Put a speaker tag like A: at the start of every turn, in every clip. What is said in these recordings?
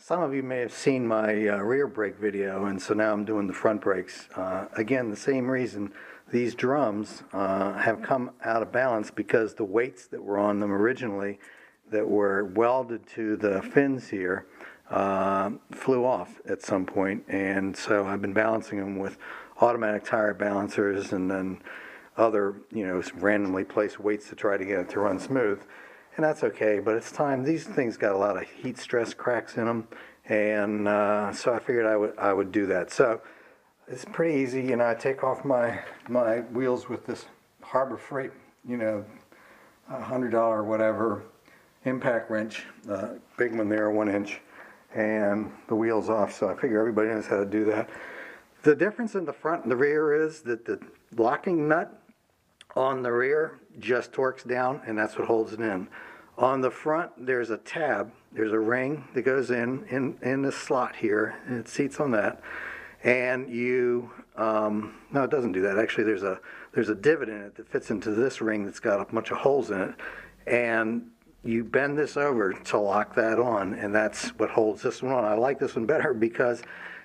A: Some of you may have seen my rear brake video, and so now I'm doing the front brakes. Again, the same reason. These drums have come out of balance because the weights that were on them originally that were welded to the fins here flew off at some point, and so I've been balancing them with automatic tire balancers and then other, randomly placed weights to try to get it to run smooth. And that's okay, but it's time. These things got a lot of heat stress cracks in them, and so I figured I would do that. So it's pretty easy. I take off my wheels with this Harbor Freight, $100 or whatever impact wrench, big one there, 1 inch, and the wheels off. So I figure everybody knows how to do that. The difference in the front and the rear is that the locking nut on the rear just torques down, and that's what holds it in. On the front, there's a tab, there's a ring that goes in this slot here, and it seats on that. And no, it doesn't do that. Actually, there's a divot in it that fits into this ring that's got a bunch of holes in it, and you bend this over to lock that on, and that's what holds this one on. I like this one better because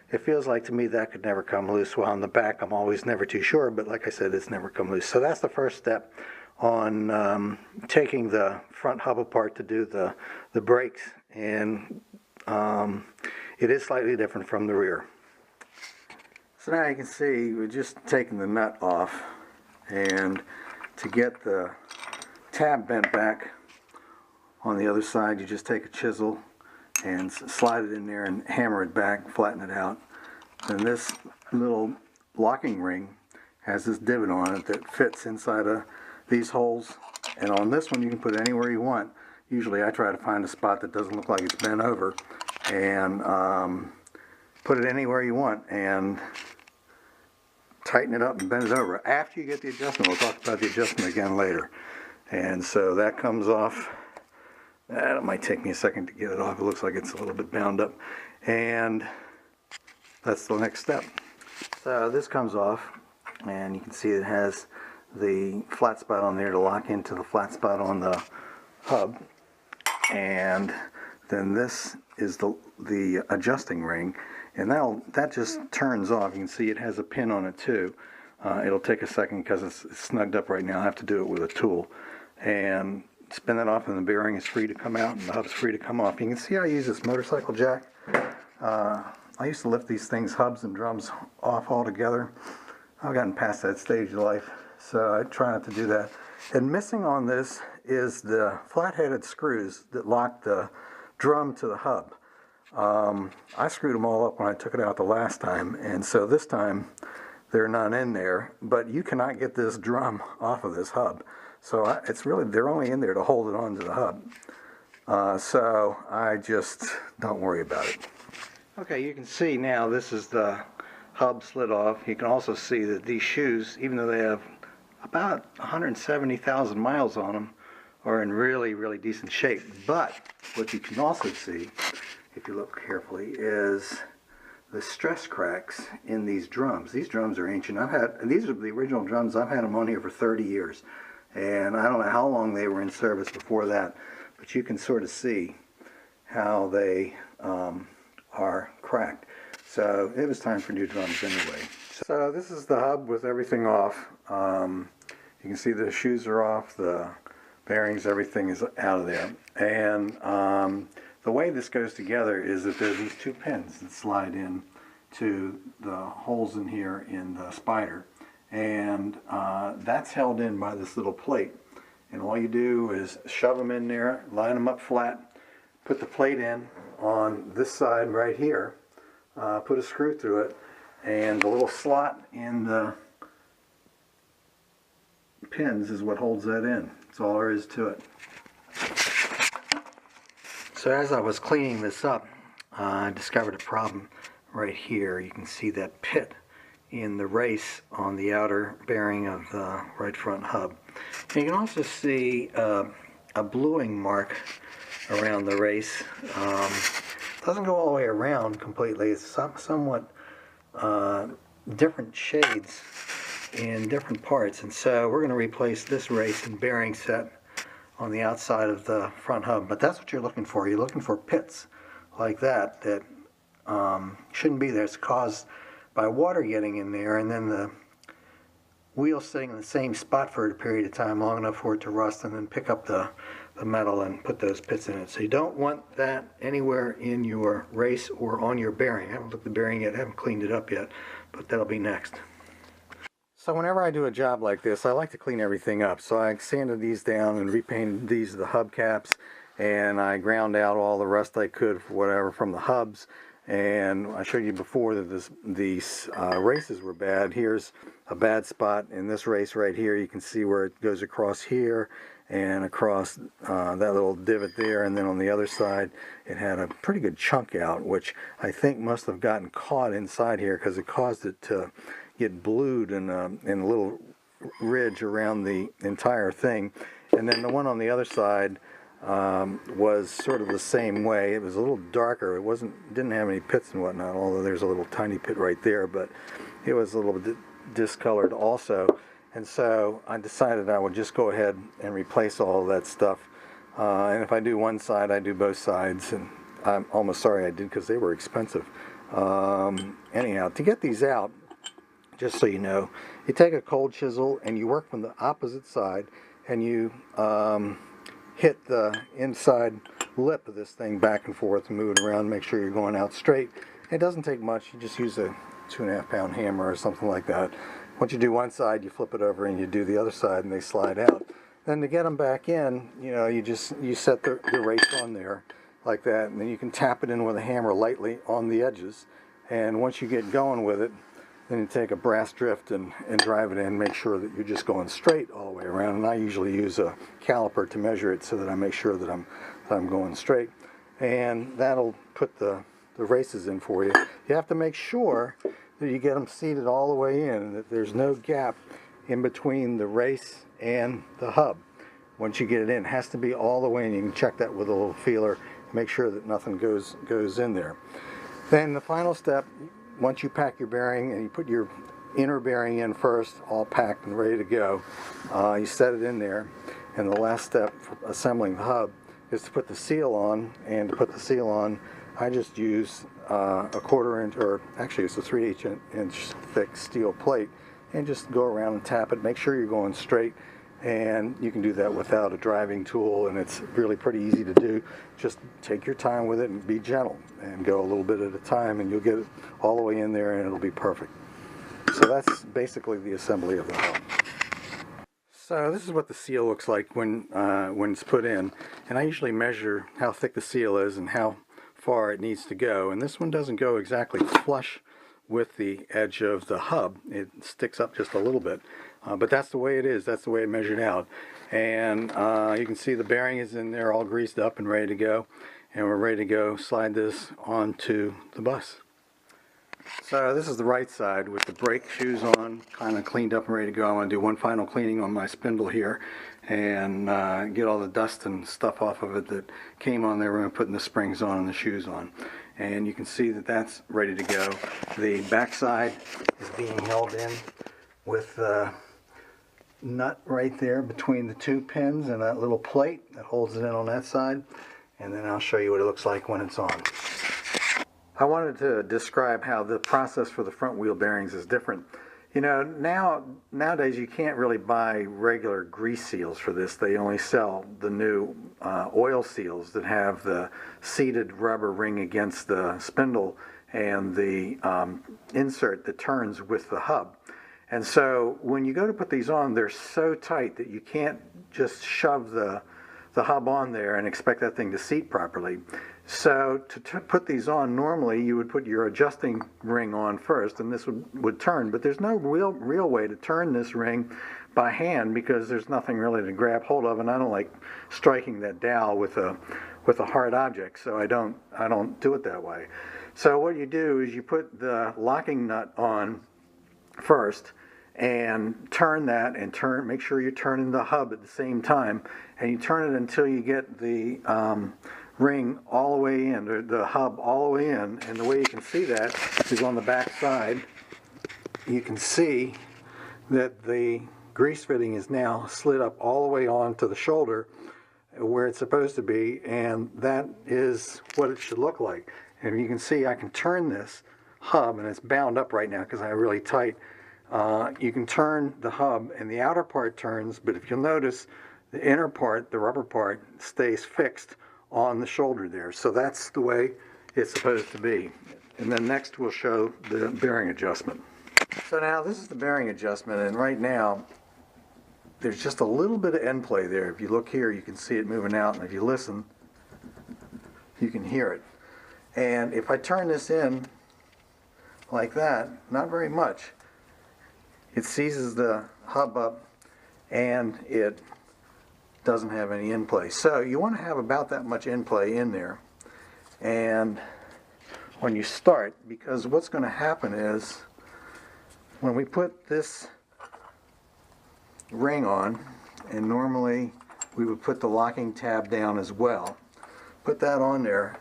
A: it feels like to me that could never come loose. While on the back, I'm always never too sure, but like I said, it's never come loose. So that's the first step on taking the front hub apart to do the brakes, and it is slightly different from the rear. So now you can see we're just taking the nut off, and to get the tab bent back on the other side, you just take a chisel and slide it in there and hammer it back, flatten it out. And this little locking ring has this divot on it that fits inside of these holes, and on this one you can put it anywhere you want. Usually I try to find a spot that doesn't look like it's bent over and put it anywhere you want and tighten it up and bend it over. After you get the adjustment, we'll talk about the adjustment again later. And so that comes off. It might take me a second to get it off. It looks like it's a little bit bound up. And that's the next step. So this comes off, and you can see it has the flat spot on there to lock into the flat spot on the hub. And then this is the adjusting ring, and that just turns off. You can see it has a pin on it too. It'll take a second because it's snugged up right now. I have to do it with a tool. And spin that off, and the bearing is free to come out, and the hub is free to come off. You can see I use this motorcycle jack. I used to lift these things, hubs and drums, off altogether. I've gotten past that stage of life, so I try not to do that. And missing on this is the flat-headed screws that lock the drum to the hub. I screwed them all up when I took it out the last time, and so this time they're not in there, but you cannot get this drum off of this hub. So they're only in there to hold it onto the hub. So I just don't worry about it. Okay, you can see now this is the hub slid off. You can also see that these shoes, even though they have about 170,000 miles on them, are in really, really decent shape. But what you can also see, if you look carefully, is the stress cracks in these drums. These drums are ancient. These are the original drums. I've had them on here for 30 years. And I don't know how long they were in service before that, but you can sort of see how they are cracked. So it was time for new drums anyway. So this is the hub with everything off. You can see the shoes are off, the bearings, everything is out of there. And the way this goes together is that there's these two pins that slide in to the holes in here in the spider. And that's held in by this little plate, and all you do is shove them in there, line them up flat, put the plate in on this side right here, put a screw through it, and the little slot in the pins is what holds that in. That's all there is to it. So as I was cleaning this up, I discovered a problem right here. You can see that pit in the race on the outer bearing of the right front hub. And you can also see a bluing mark around the race. Doesn't go all the way around completely. It's somewhat different shades in different parts, and so we're going to replace this race and bearing set on the outside of the front hub. But that's what you're looking for. You're looking for pits like that that shouldn't be there. It's caused by water getting in there, and then the wheel sitting in the same spot for a period of time, long enough for it to rust, and then pick up the metal and put those pits in it. So you don't want that anywhere in your race or on your bearing. I haven't looked at the bearing yet, I haven't cleaned it up yet, but that'll be next. So whenever I do a job like this, I like to clean everything up. So I sanded these down and repainted these the hubcaps, and I ground out all the rust I could for whatever from the hubs. And I showed you before that these races were bad. Here's a bad spot in this race right here. You can see where it goes across here and across that little divot there, and then on the other side it had a pretty good chunk out, which I think must have gotten caught inside here because it caused it to get blued in a little ridge around the entire thing. And then the one on the other side was sort of the same way. It was a little darker. It didn't have any pits and whatnot, although there's a little tiny pit right there, but it was a little bit discolored also. And so I decided I would just go ahead and replace all of that stuff. And if I do one side, I do both sides. And I'm almost sorry I did because they were expensive. Anyhow, to get these out, just so you know, you take a cold chisel and you work from the opposite side, and you hit the inside lip of this thing back and forth and move it around, make sure you're going out straight. It doesn't take much. You just use a 2.5 pound hammer or something like that. Once you do one side, you flip it over and you do the other side, and they slide out. Then to get them back in, you set the race on there like that, and then you can tap it in with a hammer lightly on the edges. And once you get going with it, then you take a brass drift and drive it in, make sure that you're just going straight all the way around. And I usually use a caliper to measure it so that I make sure that I'm going straight. And that'll put the races in for you. You have to make sure that you get them seated all the way in, and that there's no gap in between the race and the hub. Once you get it in, it has to be all the way in. You can check that with a little feeler, make sure that nothing goes in there. Then the final step, once you pack your bearing and you put your inner bearing in first, all packed and ready to go, you set it in there. And the last step for assembling the hub is to put the seal on. And to put the seal on, I just use a 1/4 inch, or actually it's a 3/8 inch thick steel plate, and just go around and tap it. Make sure you're going straight. And you can do that without a driving tool, and it's really pretty easy to do. Just take your time with it and be gentle and go a little bit at a time, and you'll get it all the way in there and it'll be perfect. So that's basically the assembly of the hub. So this is what the seal looks like when it's put in, and I usually measure how thick the seal is and how far it needs to go. And this one doesn't go exactly flush with the edge of the hub. It sticks up just a little bit. But that's the way it is. That's the way it measured out. And you can see the bearing is in there all greased up and ready to go. And we're ready to go slide this onto the bus. So this is the right side with the brake shoes on, kind of cleaned up and ready to go. I want to do one final cleaning on my spindle here and get all the dust and stuff off of it that came on there when I'm putting the springs on and the shoes on. And you can see that that's ready to go. The back side is being held in with the nut right there between the two pins and that little plate that holds it in on that side. And then I'll show you what it looks like when it's on. I wanted to describe how the process for the front wheel bearings is different. You know, nowadays you can't really buy regular grease seals for this. They only sell the new oil seals that have the seated rubber ring against the spindle and the insert that turns with the hub. And so when you go to put these on, they're so tight that you can't just shove the hub on there and expect that thing to seat properly. So to put these on, normally you would put your adjusting ring on first, and this would turn. But there's no real way to turn this ring by hand because there's nothing really to grab hold of, and I don't like striking that dowel with a hard object, so I don't do it that way. So what you do is you put the locking nut on first and turn that, and make sure you're turning the hub at the same time, and you turn it until you get the ring all the way in, or the hub all the way in. And the way you can see that is on the back side. You can see that the grease fitting is now slid up all the way onto the shoulder, where it's supposed to be, and that is what it should look like. And you can see I can turn this hub, and it's bound up right now because I have really tight. You can turn the hub and the outer part turns, but if you'll notice, the inner part, the rubber part, stays fixed on the shoulder there. So that's the way it's supposed to be. And then next we'll show the bearing adjustment. So now this is the bearing adjustment, and right now there's just a little bit of end play there. If you look here, you can see it moving out, and if you listen, you can hear it. And if I turn this in like that, not very much, it seizes the hub up and it doesn't have any end play. So you want to have about that much end play in there. And when you start, because what's going to happen is when we put this ring on, and normally we would put the locking tab down as well, put that on there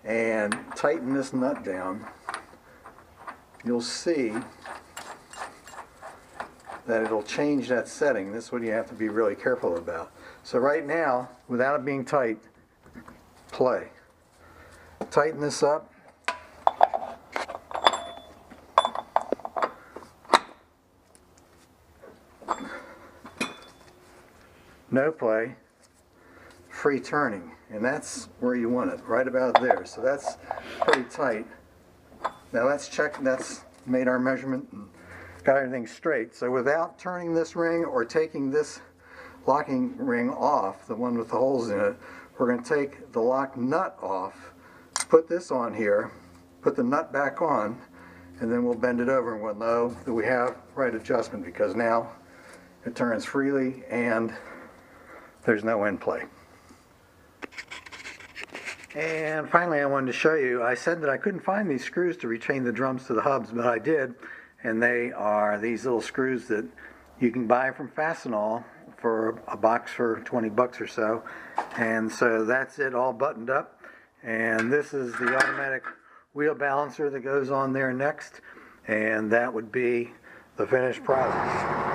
A: and tighten this nut down, you'll see that it'll change that setting. This is what you have to be really careful about. So right now, without it being tight, play. Tighten this up. No play. Free turning. And that's where you want it, right about there. So that's pretty tight. Now that's checked, that's made our measurement and got everything straight. So without turning this ring or taking this locking ring off, the one with the holes in it, we're going to take the lock nut off, put this on here, put the nut back on, and then we'll bend it over and we'll know that we have right adjustment, because now it turns freely and there's no end play. And finally, I wanted to show you, I said that I couldn't find these screws to retain the drums to the hubs, but I did, and they are these little screws that you can buy from Fastenal for a box for 20 bucks or so. And so that's it, all buttoned up, and this is the automatic wheel balancer that goes on there next, and that would be the finished product.